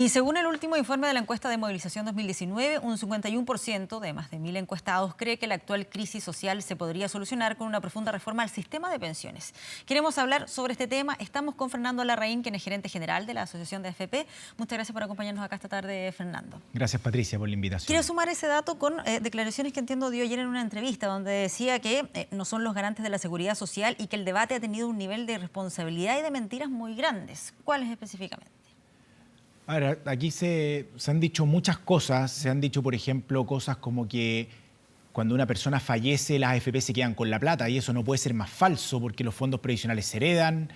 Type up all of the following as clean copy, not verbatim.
Y según el último informe de la encuesta de movilización 2019, un 51% de más de 1.000 encuestados cree que la actual crisis social se podría solucionar con una profunda reforma al sistema de pensiones. Queremos hablar sobre este tema. Estamos con Fernando Larraín, quien es gerente general de la Asociación de AFP. Muchas gracias por acompañarnos acá esta tarde, Fernando. Gracias, Patricia, por la invitación. Quiero sumar ese dato con declaraciones que entiendo dio ayer en una entrevista, donde decía que no son los garantes de la seguridad social y que el debate ha tenido un nivel de irresponsabilidad y de mentiras muy grandes. ¿Cuáles específicamente? Ahora, aquí se han dicho muchas cosas. Se han dicho, por ejemplo, cosas como que cuando una persona fallece, las AFP se quedan con la plata, y eso no puede ser más falso porque los fondos previsionales se heredan.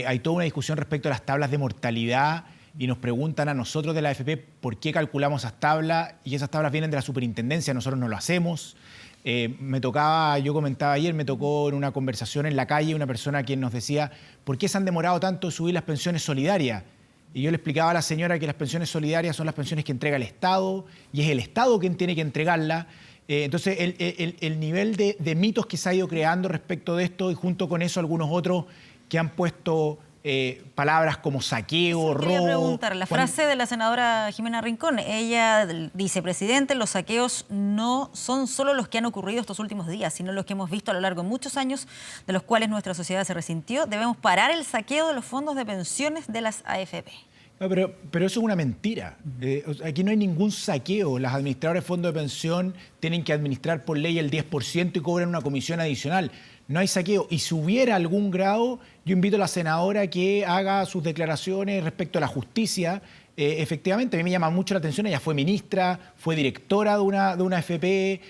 Hay toda una discusión respecto a las tablas de mortalidad y nos preguntan a nosotros de la AFP por qué calculamos esas tablas, y esas tablas vienen de la superintendencia, nosotros no lo hacemos. Yo comentaba ayer, me tocó en una conversación en la calle una persona quien nos decía ¿por qué se han demorado tanto en subir las pensiones solidarias? Y yo le explicaba a la señora que las pensiones solidarias son las pensiones que entrega el Estado y es el Estado quien tiene que entregarlas. Entonces, el nivel de mitos que se ha ido creando respecto de esto, y junto con eso algunos otros que han puesto palabras como saqueo, robo. Quería preguntar, la frase de la senadora Jimena Rincón, ella dice: presidente, los saqueos no son solo los que han ocurrido estos últimos días, sino los que hemos visto a lo largo de muchos años, de los cuales nuestra sociedad se resintió. Debemos parar el saqueo de los fondos de pensiones de las AFP. No, pero eso es una mentira. Aquí no hay ningún saqueo. Las administradoras de fondos de pensión tienen que administrar por ley el 10% y cobran una comisión adicional. No hay saqueo. Y si hubiera algún grado, yo invito a la senadora que haga sus declaraciones respecto a la justicia. Efectivamente, a mí me llama mucho la atención. Ella fue ministra, fue directora de una AFP,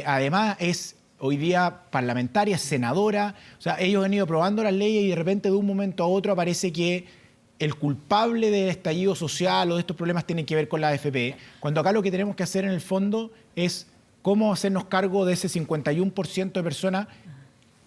además es hoy día parlamentaria, senadora. O sea, ellos han ido aprobando las leyes y de repente de un momento a otro aparece que el culpable del estallido social o de estos problemas tiene que ver con la AFP, cuando acá lo que tenemos que hacer en el fondo es cómo hacernos cargo de ese 51% de personas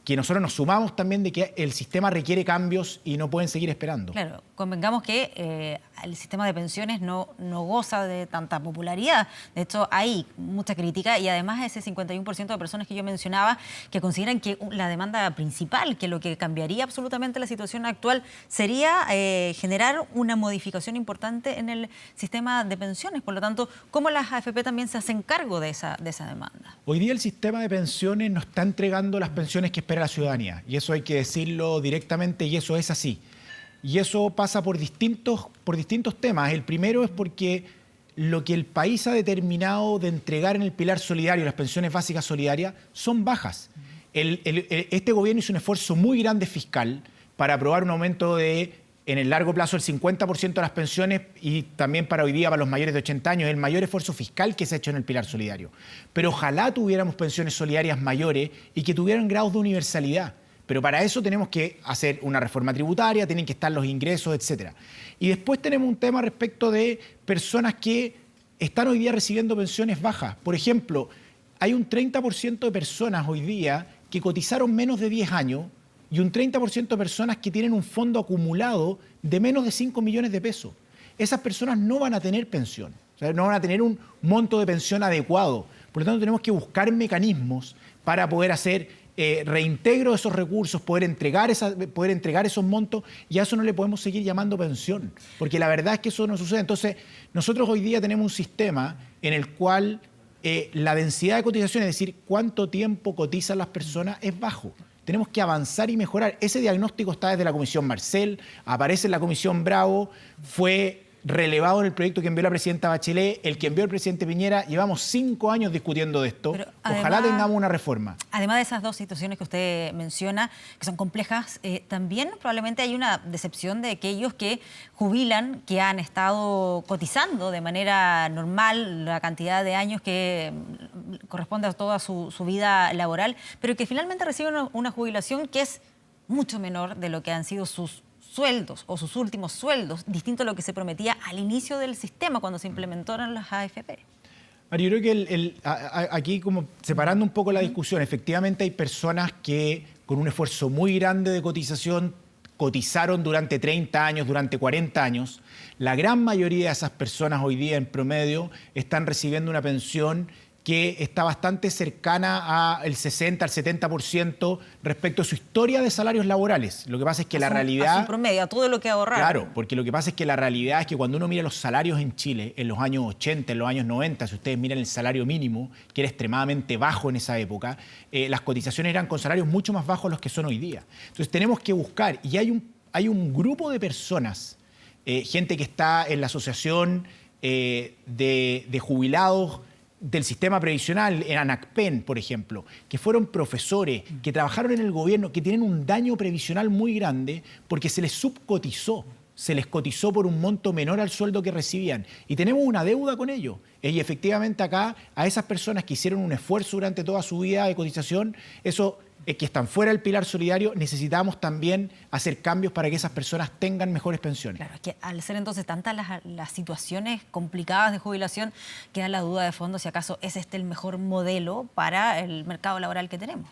que nosotros nos sumamos también de que el sistema requiere cambios y no pueden seguir esperando. Claro, convengamos que el sistema de pensiones no goza de tanta popularidad. De hecho, hay mucha crítica y además ese 51% de personas que yo mencionaba que consideran que la demanda principal, que lo que cambiaría absolutamente la situación actual sería generar una modificación importante en el sistema de pensiones. Por lo tanto, ¿cómo las AFP también se hacen cargo de esa demanda? Hoy día el sistema de pensiones no está entregando las pensiones que espera la ciudadanía, y eso hay que decirlo directamente, y eso es así. Y eso pasa por distintos temas. El primero es porque lo que el país ha determinado de entregar en el pilar solidario, las pensiones básicas solidarias, son bajas. Este gobierno hizo un esfuerzo muy grande fiscal para aprobar un aumento de, en el largo plazo, el 50% de las pensiones, y también para hoy día, para los mayores de 80 años, el mayor esfuerzo fiscal que se ha hecho en el pilar solidario. Pero ojalá tuviéramos pensiones solidarias mayores y que tuvieran grados de universalidad. Pero para eso tenemos que hacer una reforma tributaria, tienen que estar los ingresos, etc. Y después tenemos un tema respecto de personas que están hoy día recibiendo pensiones bajas. Por ejemplo, hay un 30% de personas hoy día que cotizaron menos de 10 años y un 30% de personas que tienen un fondo acumulado de menos de 5 millones de pesos. Esas personas no van a tener pensión, o sea, no van a tener un monto de pensión adecuado. Por lo tanto, tenemos que buscar mecanismos para poder hacer reintegro de esos recursos, poder entregar esos montos, y a eso no le podemos seguir llamando pensión, porque la verdad es que eso no sucede. Entonces, nosotros hoy día tenemos un sistema en el cual la densidad de cotización, es decir, cuánto tiempo cotizan las personas, es bajo. Tenemos que avanzar y mejorar. Ese diagnóstico está desde la Comisión Marcel, aparece en la Comisión Bravo, fue relevado en el proyecto que envió la presidenta Bachelet, el que envió el presidente Piñera. Llevamos 5 años discutiendo de esto. Ojalá tengamos una reforma. Además de esas dos situaciones que usted menciona, que son complejas, también probablemente hay una decepción de aquellos que jubilan, que han estado cotizando de manera normal la cantidad de años que corresponde a toda su vida laboral, pero que finalmente reciben una jubilación que es mucho menor de lo que han sido sus sueldos o sus últimos sueldos, distinto a lo que se prometía al inicio del sistema cuando se implementaron las AFP. Yo creo que aquí, como separando un poco la discusión, efectivamente hay personas que con un esfuerzo muy grande de cotización cotizaron durante 30 años, durante 40 años. La gran mayoría de esas personas hoy día en promedio están recibiendo una pensión que está bastante cercana al 60, al 70% respecto a su historia de salarios laborales. Lo que pasa es que la realidad... A su promedio, a todo lo que ahorraron. Claro, porque lo que pasa es que la realidad es que cuando uno mira los salarios en Chile, en los años 80, en los años 90, si ustedes miran el salario mínimo, que era extremadamente bajo en esa época, las cotizaciones eran con salarios mucho más bajos a los que son hoy día. Entonces tenemos que buscar, y hay un grupo de personas, gente que está en la asociación de jubilados del sistema previsional, en ANACPEN, por ejemplo, que fueron profesores, que trabajaron en el gobierno, que tienen un daño previsional muy grande porque se les subcotizó, se les cotizó por un monto menor al sueldo que recibían. Y tenemos una deuda con ellos. Y efectivamente acá, a esas personas que hicieron un esfuerzo durante toda su vida de cotización, eso que están fuera del pilar solidario, necesitamos también hacer cambios para que esas personas tengan mejores pensiones. Claro, es que al ser entonces tantas las situaciones complicadas de jubilación, queda la duda de fondo si acaso es este el mejor modelo para el mercado laboral que tenemos.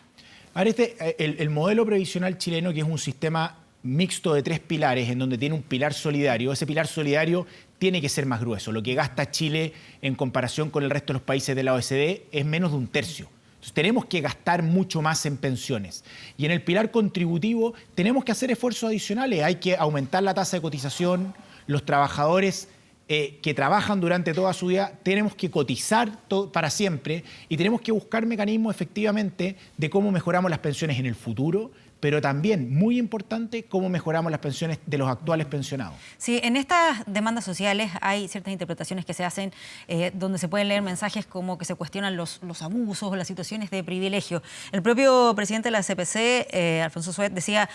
Ahora, el modelo previsional chileno, que es un sistema mixto de 3 pilares, en donde tiene un pilar solidario, ese pilar solidario tiene que ser más grueso. Lo que gasta Chile en comparación con el resto de los países de la OECD es menos de 1/3. Entonces, tenemos que gastar mucho más en pensiones. Y en el pilar contributivo tenemos que hacer esfuerzos adicionales. Hay que aumentar la tasa de cotización. Los trabajadores que trabajan durante toda su vida tenemos que cotizar para siempre y tenemos que buscar mecanismos efectivamente de cómo mejoramos las pensiones en el futuro, pero también, muy importante, cómo mejoramos las pensiones de los actuales pensionados. Sí, en estas demandas sociales hay ciertas interpretaciones que se hacen donde se pueden leer mensajes como que se cuestionan los abusos o las situaciones de privilegio. El propio presidente de la CPC, Alfonso Suet, decía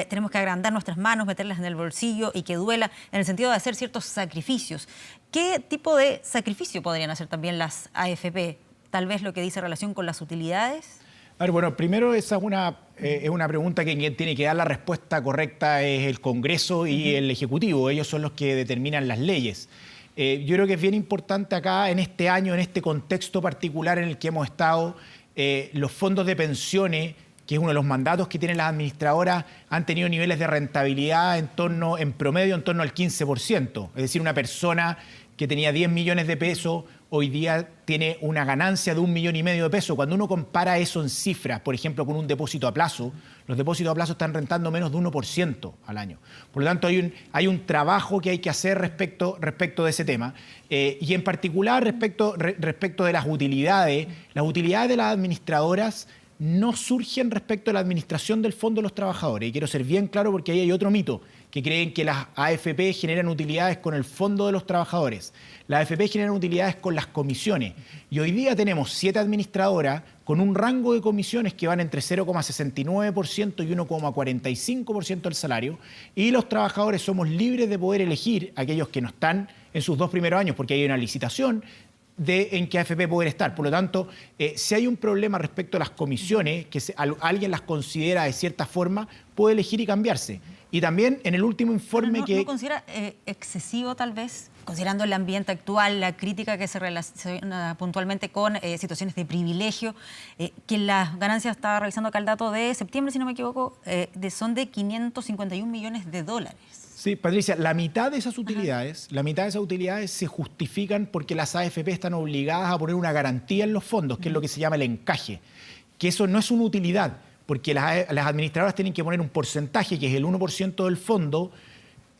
tenemos que agrandar nuestras manos, meterlas en el bolsillo y que duela, en el sentido de hacer ciertos sacrificios. ¿Qué tipo de sacrificio podrían hacer también las AFP? Tal vez lo que dice relación con las utilidades. A ver, bueno, primero esa es una pregunta que quien tiene que dar la respuesta correcta es el Congreso y el Ejecutivo. Ellos son los que determinan las leyes. Yo creo que es bien importante acá, en este año, en este contexto particular en el que hemos estado, los fondos de pensiones, que es uno de los mandatos que tienen las administradoras, han tenido niveles de rentabilidad en promedio en torno al 15%. Es decir, una persona que tenía 10 millones de pesos, hoy día tiene una ganancia de 1,5 millones de pesos. Cuando uno compara eso en cifras, por ejemplo, con un depósito a plazo, los depósitos a plazo están rentando menos de 1% al año. Por lo tanto, hay un trabajo que hay que hacer respecto de ese tema. Y en particular, respecto de las utilidades de las administradoras no surgen respecto a la administración del Fondo de los Trabajadores. Y quiero ser bien claro porque ahí hay otro mito, que creen que las AFP generan utilidades con el Fondo de los Trabajadores. Las AFP generan utilidades con las comisiones. Y hoy día tenemos 7 administradoras con un rango de comisiones que van entre 0,69% y 1,45% del salario. Y los trabajadores somos libres de poder elegir aquellos que no están en sus 2 primeros años, porque hay una licitación en qué AFP poder estar. Por lo tanto, si hay un problema respecto a las comisiones, que alguien las considera de cierta forma, puede elegir y cambiarse. Y también en el último informe ¿No considera excesivo tal vez, considerando el ambiente actual, la crítica que se relaciona puntualmente con situaciones de privilegio, que las ganancias, estaba revisando acá el dato de septiembre, si no me equivoco, son de 551 millones de dólares? Sí, Patricia, la mitad de esas utilidades se justifican porque las AFP están obligadas a poner una garantía en los fondos, que es lo que se llama el encaje, que eso no es una utilidad, porque las administradoras tienen que poner un porcentaje, que es el 1% del fondo,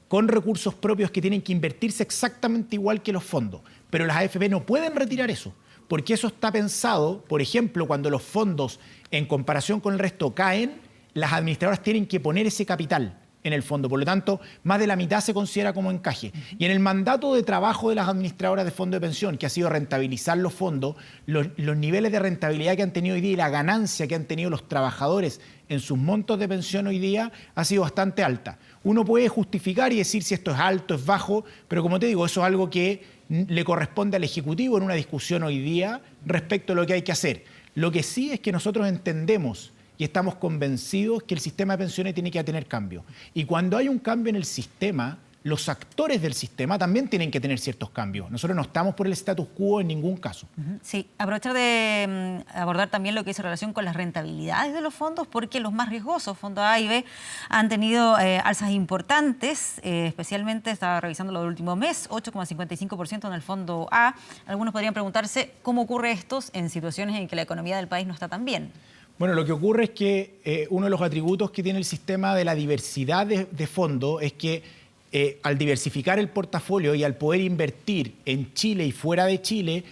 con recursos propios que tienen que invertirse exactamente igual que los fondos. Pero las AFP no pueden retirar eso, porque eso está pensado, por ejemplo, cuando los fondos en comparación con el resto caen, las administradoras tienen que poner ese capital en el fondo. Por lo tanto, más de la mitad se considera como encaje. Y en el mandato de trabajo de las administradoras de fondo de pensión, que ha sido rentabilizar los fondos, los niveles de rentabilidad que han tenido hoy día y la ganancia que han tenido los trabajadores en sus montos de pensión hoy día ha sido bastante alta. Uno puede justificar y decir si esto es alto, es bajo, pero como te digo, eso es algo que le corresponde al Ejecutivo en una discusión hoy día respecto a lo que hay que hacer. Lo que sí es que nosotros entendemos y estamos convencidos que el sistema de pensiones tiene que tener cambio. Y cuando hay un cambio en el sistema, los actores del sistema también tienen que tener ciertos cambios. Nosotros no estamos por el status quo en ningún caso. Sí, aprovechar de abordar también lo que hizo relación con las rentabilidades de los fondos, porque los más riesgosos, fondos A y B, han tenido alzas importantes, especialmente, estaba revisando lo del último mes, 8,55% en el fondo A. Algunos podrían preguntarse cómo ocurre esto en situaciones en que la economía del país no está tan bien. Bueno, lo que ocurre es que uno de los atributos que tiene el sistema de la diversidad de fondos es que al diversificar el portafolio y al poder invertir en Chile y fuera de Chile,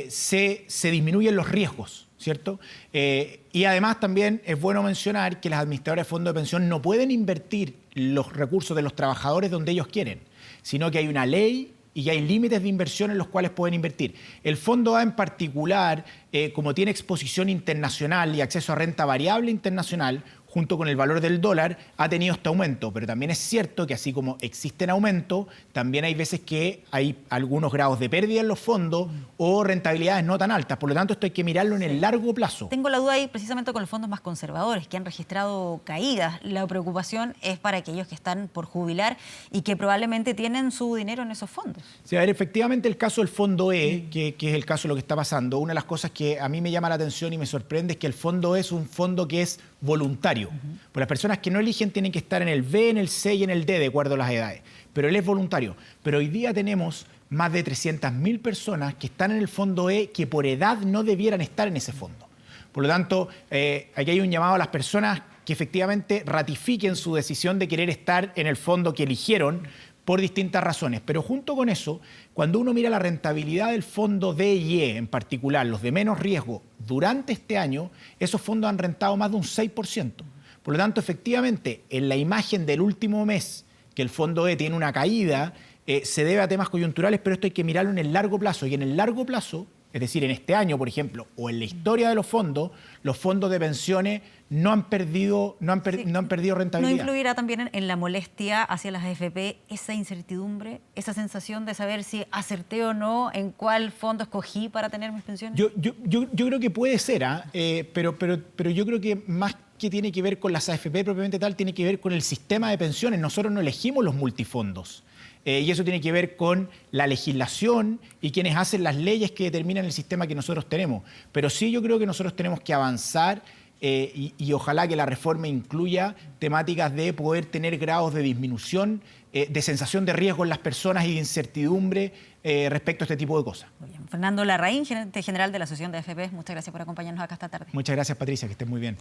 se disminuyen los riesgos, ¿cierto? Y además también es bueno mencionar que las administradoras de fondos de pensión no pueden invertir los recursos de los trabajadores donde ellos quieren, sino que hay una ley y hay límites de inversión en los cuales pueden invertir. El Fondo A en particular, como tiene exposición internacional y acceso a renta variable internacional, junto con el valor del dólar, ha tenido este aumento. Pero también es cierto que así como existen aumentos, también hay veces que hay algunos grados de pérdida en los fondos o rentabilidades no tan altas. Por lo tanto, esto hay que mirarlo en el largo plazo. Tengo la duda ahí precisamente con los fondos más conservadores, que han registrado caídas. La preocupación es para aquellos que están por jubilar y que probablemente tienen su dinero en esos fondos. Sí, a ver, efectivamente el caso del Fondo E, que es el caso de lo que está pasando, una de las cosas que a mí me llama la atención y me sorprende es que el Fondo E es un fondo que es voluntario. Pues las personas que no eligen tienen que estar en el B, en el C y en el D, de acuerdo a las edades. Pero él es voluntario. Pero hoy día tenemos más de 300.000 personas que están en el Fondo E que por edad no debieran estar en ese fondo. Por lo tanto, aquí hay un llamado a las personas que efectivamente ratifiquen su decisión de querer estar en el fondo que eligieron por distintas razones. Pero junto con eso, cuando uno mira la rentabilidad del fondo D y E, en particular los de menos riesgo, durante este año, esos fondos han rentado más de un 6%. Por lo tanto, efectivamente, en la imagen del último mes, que el fondo E tiene una caída, se debe a temas coyunturales, pero esto hay que mirarlo en el largo plazo. Y en el largo plazo, es decir, en este año, por ejemplo, o en la historia de los fondos de pensiones no han perdido rentabilidad. ¿No influirá también en la molestia hacia las AFP esa incertidumbre, esa sensación de saber si acerté o no en cuál fondo escogí para tener mis pensiones? Yo creo que puede ser, pero yo creo que más que tiene que ver con las AFP propiamente tal, tiene que ver con el sistema de pensiones. Nosotros no elegimos los multifondos. Y eso tiene que ver con la legislación y quienes hacen las leyes que determinan el sistema que nosotros tenemos. Pero sí yo creo que nosotros tenemos que avanzar y ojalá que la reforma incluya temáticas de poder tener grados de disminución, de sensación de riesgo en las personas y de incertidumbre respecto a este tipo de cosas. Muy bien. Fernando Larraín, gerente general de la Asociación de AFP, muchas gracias por acompañarnos acá esta tarde. Muchas gracias, Patricia, que estés muy bien.